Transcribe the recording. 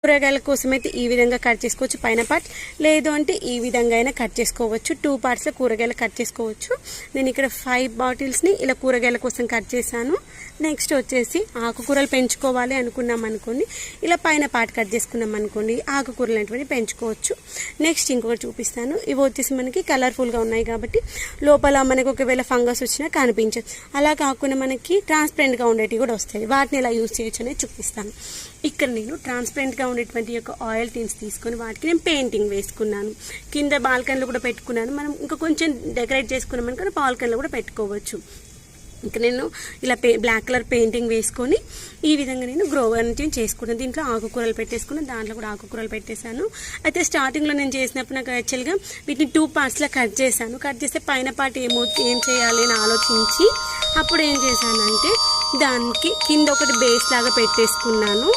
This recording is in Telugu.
కూరగాయల కోసం అయితే ఈ విధంగా కట్ చేసుకోవచ్చు పైన పార్ట్, లేదు అంటే ఈ విధంగా అయినా కట్ చేసుకోవచ్చు. 2 పార్ట్స్లో కూరగాయలు కట్ చేసుకోవచ్చు. నేను ఇక్కడ 5 బాటిల్స్ని ఇలా కూరగాయల కోసం కట్ చేశాను. నెక్స్ట్ వచ్చేసి ఆకుకూరలు పెంచుకోవాలి అనుకున్నాం అనుకోండి, ఇలా పైన పార్ట్ కట్ చేసుకున్నాం అనుకోండి, ఆకుకూరలు అనేటువంటి పెంచుకోవచ్చు. నెక్స్ట్ ఇంకొకటి చూపిస్తాను. ఇవి వచ్చేసి మనకి కలర్ఫుల్గా ఉన్నాయి కాబట్టి లోపల మనకు ఒకవేళ ఫంగస్ వచ్చినా కనిపించదు. అలా కాకుండా మనకి ట్రాన్స్పరెంట్గా ఉండేవి కూడా వస్తాయి. వాటిని ఎలా యూజ్ చేయొచ్చు అనేది చూపిస్తాను. ఇక్కడ నేను ట్రాన్స్పరెంట్గా ఉండేటువంటి యొక్క ఆయిల్ టిన్స్ తీసుకొని వాటికి నేను పెయింటింగ్ వేసుకున్నాను. కింద బాల్కనీలో కూడా పెట్టుకున్నాను. మనం ఇంకా కొంచెం డెకరేట్ చేసుకున్నాం అనుకుని బాల్కనీలో కూడా పెట్టుకోవచ్చు. ఇంకా నేను ఇలా బ్లాక్ కలర్ పెయింటింగ్ వేసుకొని ఈ విధంగా నేను గ్రోవర్ చేసుకున్నాను. దీంట్లో ఆకుకూరలు పెట్టేసుకున్నాను, దాంట్లో కూడా ఆకుకూరలు పెట్టేశాను. అయితే స్టార్టింగ్లో నేను చేసినప్పుడు నాకు యాక్చువల్గా వీటిని 2 పార్ట్స్లో కట్ చేశాను. కట్ చేస్తే పైన పార్ట్ ఏం చేయాలి అని ఆలోచించి అప్పుడు ఏం చేశానంటే దానికి కింద ఒకటి బేస్ లాగా పెట్టేసుకున్నాను.